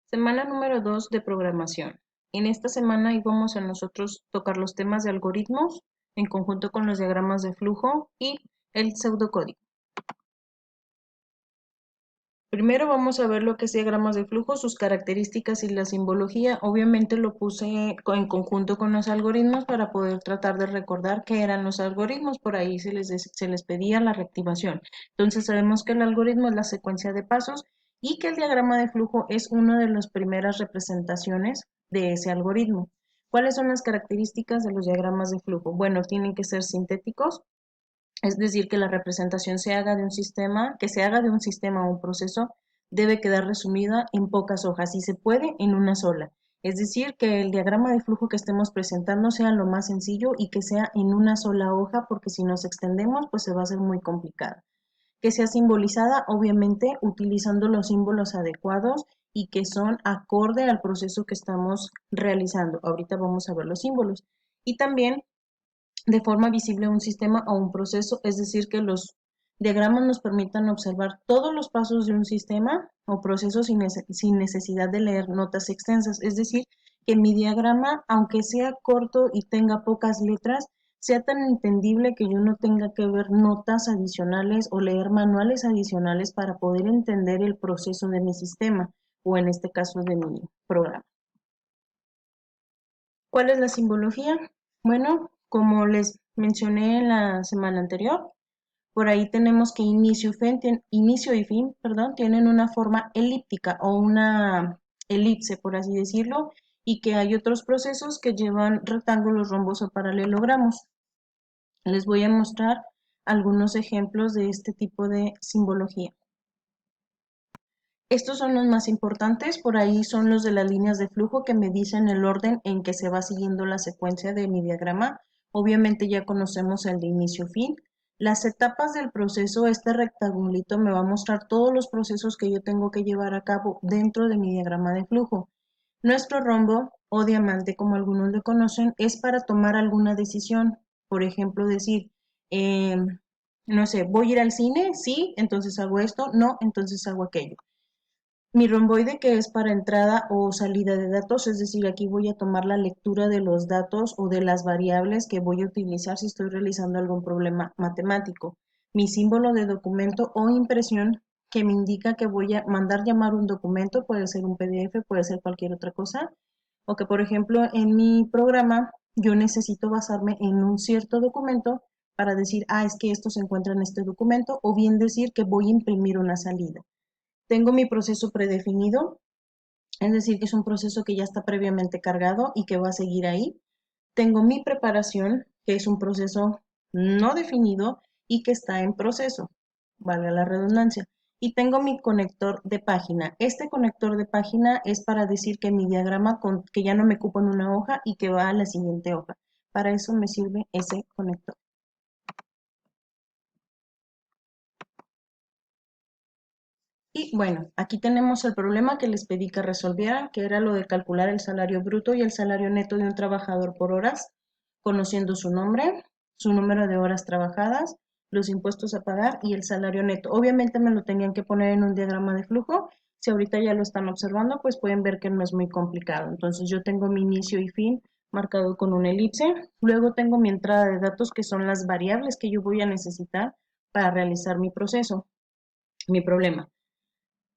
Semana número 2 de programación. En esta semana íbamos a nosotros tocar los temas de algoritmos en conjunto con los diagramas de flujo y el pseudocódigo. Primero vamos a ver lo que es diagramas de flujo, sus características y la simbología. Obviamente lo puse en conjunto con los algoritmos para poder tratar de recordar qué eran los algoritmos. Por ahí se les pedía la reactivación. Entonces sabemos que el algoritmo es la secuencia de pasos y que el diagrama de flujo es una de las primeras representaciones de ese algoritmo. ¿Cuáles son las características de los diagramas de flujo? Bueno, tienen que ser sintéticos, es decir, que la representación se haga de un sistema, que se haga de un sistema o un proceso, debe quedar resumida en pocas hojas, si se puede, en una sola. Es decir, que el diagrama de flujo que estemos presentando sea lo más sencillo y que sea en una sola hoja, porque si nos extendemos, pues se va a hacer muy complicado. Que sea simbolizada, obviamente, utilizando los símbolos adecuados y que son acorde al proceso que estamos realizando. Ahorita vamos a ver los símbolos. Y también de forma visible un sistema o un proceso, es decir, que los diagramas nos permitan observar todos los pasos de un sistema o proceso sin necesidad de leer notas extensas, es decir, que mi diagrama, aunque sea corto y tenga pocas letras, sea tan entendible que yo no tenga que ver notas adicionales o leer manuales adicionales para poder entender el proceso de mi sistema o en este caso de mi programa. ¿Cuál es la simbología? Bueno, como les mencioné en la semana anterior, por ahí tenemos que inicio y fin, perdón, tienen una forma elíptica o una elipse, por así decirlo, y que hay otros procesos que llevan rectángulos, rombos o paralelogramos. Les voy a mostrar algunos ejemplos de este tipo de simbología. Estos son los más importantes, por ahí son los de las líneas de flujo que me dicen el orden en que se va siguiendo la secuencia de mi diagrama. Obviamente ya conocemos el de inicio-fin. Las etapas del proceso, este rectangulito me va a mostrar todos los procesos que yo tengo que llevar a cabo dentro de mi diagrama de flujo. Nuestro rombo o diamante, como algunos le conocen, es para tomar alguna decisión. Por ejemplo, decir, no sé, voy a ir al cine, sí, entonces hago esto, no, entonces hago aquello. Mi romboide que es para entrada o salida de datos, es decir, aquí voy a tomar la lectura de los datos o de las variables que voy a utilizar si estoy realizando algún problema matemático. Mi símbolo de documento o impresión que me indica que voy a mandar llamar un documento, puede ser un PDF, puede ser cualquier otra cosa, o que por ejemplo en mi programa yo necesito basarme en un cierto documento para decir, es que esto se encuentra en este documento, o bien decir que voy a imprimir una salida. Tengo mi proceso predefinido, es decir, que es un proceso que ya está previamente cargado y que va a seguir ahí. Tengo mi preparación, que es un proceso no definido y que está en proceso, valga la redundancia. Y tengo mi conector de página. Este conector de página es para decir que mi diagrama, que ya no me cupo en una hoja y que va a la siguiente hoja. Para eso me sirve ese conector. Y bueno, aquí tenemos el problema que les pedí que resolvieran, que era lo de calcular el salario bruto y el salario neto de un trabajador por horas, conociendo su nombre, su número de horas trabajadas, los impuestos a pagar y el salario neto. Obviamente me lo tenían que poner en un diagrama de flujo. Si ahorita ya lo están observando, pues pueden ver que no es muy complicado. Entonces yo tengo mi inicio y fin marcado con una elipse. Luego tengo mi entrada de datos, que son las variables que yo voy a necesitar para realizar mi proceso, mi problema.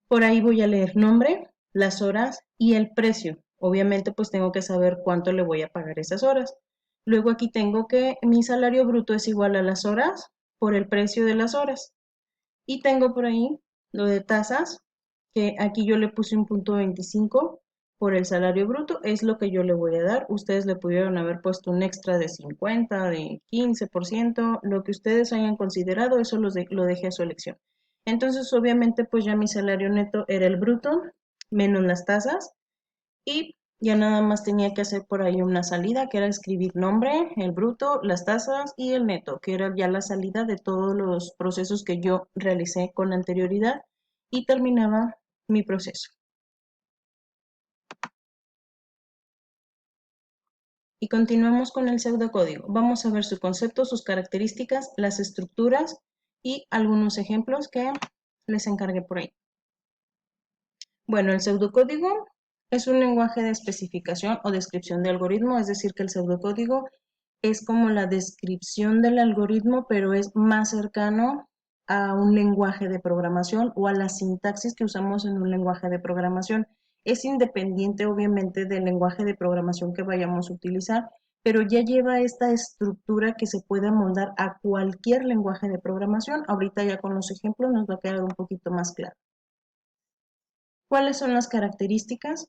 Por ahí voy a leer nombre, las horas y el precio. Obviamente, pues tengo que saber cuánto le voy a pagar esas horas. Luego aquí tengo que mi salario bruto es igual a las horas por el precio de las horas. Y tengo por ahí lo de tasas, que aquí yo le puse un punto 25 por el salario bruto, es lo que yo le voy a dar. Ustedes le pudieron haber puesto un extra de 50, de 15%, lo que ustedes hayan considerado, eso lo dejé a su elección. Entonces, obviamente, pues ya mi salario neto era el bruto menos las tasas y ya nada más tenía que hacer por ahí una salida, que era escribir nombre, el bruto, las tasas y el neto, que era ya la salida de todos los procesos que yo realicé con anterioridad y terminaba mi proceso. Y continuamos con el pseudocódigo. Vamos a ver su concepto, sus características, las estructuras y algunos ejemplos que les encargué por ahí. Bueno, el pseudocódigo Es un lenguaje de especificación o descripción de algoritmo, es decir, que el pseudocódigo es como la descripción del algoritmo, pero es más cercano a un lenguaje de programación o a la sintaxis que usamos en un lenguaje de programación. Es independiente, obviamente, del lenguaje de programación que vayamos a utilizar, pero ya lleva esta estructura que se puede amoldar a cualquier lenguaje de programación. Ahorita ya con los ejemplos nos va a quedar un poquito más claro. ¿Cuáles son las características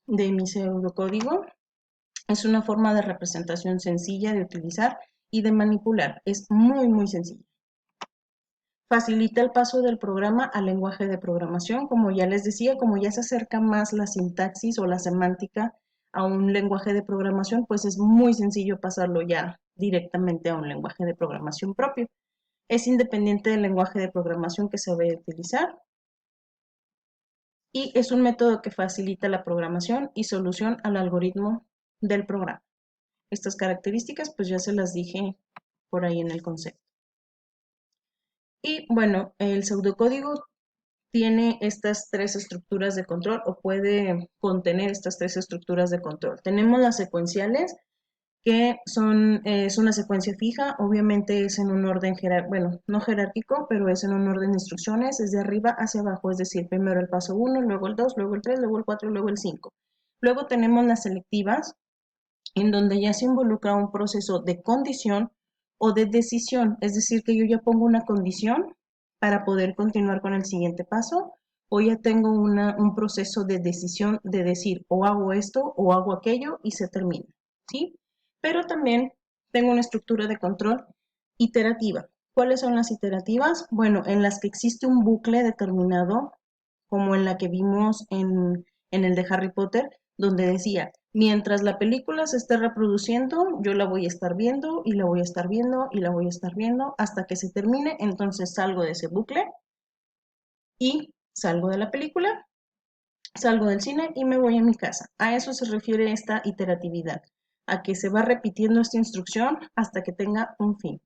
de mi pseudocódigo? Es una forma de representación sencilla de utilizar y de manipular. Es muy sencilla. Facilita el paso del programa al lenguaje de programación. Como ya les decía, como ya se acerca más la sintaxis o la semántica a un lenguaje de programación, pues es muy sencillo pasarlo ya directamente a un lenguaje de programación propio. Es independiente del lenguaje de programación que se vaya a utilizar y es un método que facilita la programación y solución al algoritmo del programa. Estas características pues ya se las dije por ahí en el concepto. Y bueno, el pseudocódigo tiene estas tres estructuras de control o puede contener estas tres estructuras de control. Tenemos las secuenciales, que es una secuencia fija, obviamente es en un orden bueno, no jerárquico, pero es en un orden de instrucciones, es de arriba hacia abajo, es decir, primero el paso 1, luego el 2, luego el 3, luego el 4, luego el 5. Luego tenemos las selectivas, en donde ya se involucra un proceso de condición o de decisión, es decir, que yo ya pongo una condición para poder continuar con el siguiente paso, o ya tengo un proceso de decisión de decir o hago esto o hago aquello y se termina, ¿sí? Pero también tengo una estructura de control iterativa. ¿Cuáles son las iterativas? Bueno, en las que existe un bucle determinado, como en la que vimos en el de Harry Potter, donde decía, mientras la película se esté reproduciendo, yo la voy a estar viendo y la voy a estar viendo y la voy a estar viendo hasta que se termine, entonces salgo de ese bucle y salgo de la película, salgo del cine y me voy a mi casa. A eso se refiere esta iteratividad, a que se va repitiendo esta instrucción hasta que tenga un fin.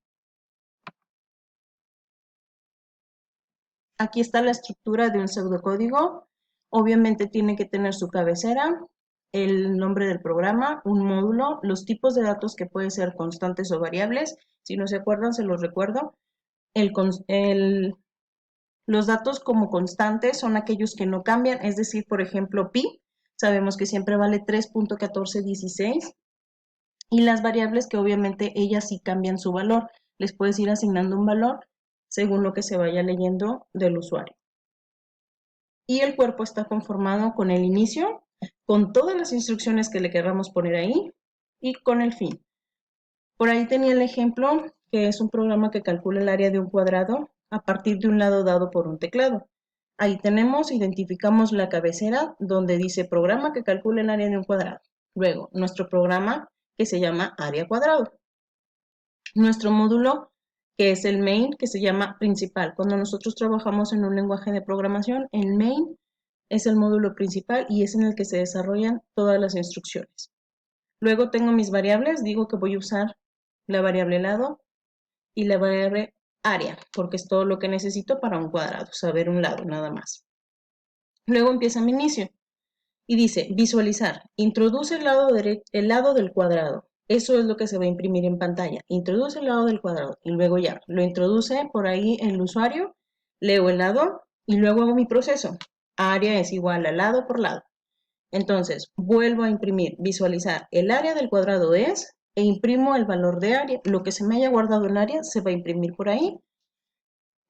Aquí está la estructura de un pseudocódigo. Obviamente tiene que tener su cabecera, el nombre del programa, un módulo, los tipos de datos que pueden ser constantes o variables. Si no se acuerdan, se los recuerdo. Los datos como constantes son aquellos que no cambian, es decir, por ejemplo, pi, sabemos que siempre vale 3.1416. Y las variables que obviamente ellas sí cambian su valor. Les puedes ir asignando un valor según lo que se vaya leyendo del usuario. Y el cuerpo está conformado con el inicio, con todas las instrucciones que le queramos poner ahí y con el fin. Por ahí tenía el ejemplo que es un programa que calcula el área de un cuadrado a partir de un lado dado por un teclado. Ahí identificamos la cabecera donde dice programa que calcula el área de un cuadrado. Luego, nuestro programa que se llama área cuadrado. Nuestro módulo que es el main, que se llama principal. Cuando nosotros trabajamos en un lenguaje de programación, el main es el módulo principal y es en el que se desarrollan todas las instrucciones. Luego tengo mis variables, digo que voy a usar la variable lado y la variable área, porque es todo lo que necesito para un cuadrado, saber un lado nada más. Luego empieza mi inicio y dice visualizar, introduce el lado del cuadrado. Eso es lo que se va a imprimir en pantalla. Introduce el lado del cuadrado y luego ya lo introduce por ahí el usuario, leo el lado y luego hago mi proceso. Área es igual a lado por lado. Entonces, vuelvo a imprimir, visualizar. El área del cuadrado es, e imprimo el valor de área. Lo que se me haya guardado en área se va a imprimir por ahí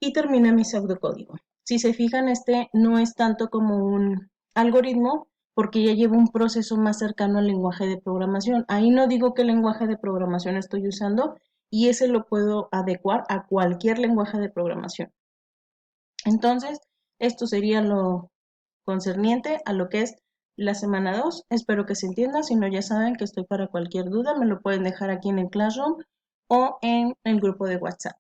y termina mi pseudocódigo. Si se fijan, este no es tanto como un algoritmo porque ya lleva un proceso más cercano al lenguaje de programación. Ahí no digo qué lenguaje de programación estoy usando y ese lo puedo adecuar a cualquier lenguaje de programación. Entonces, esto sería lo concerniente a lo que es la semana 2. Espero que se entienda. Si no, ya saben que estoy para cualquier duda. Me lo pueden dejar aquí en el Classroom o en el grupo de WhatsApp.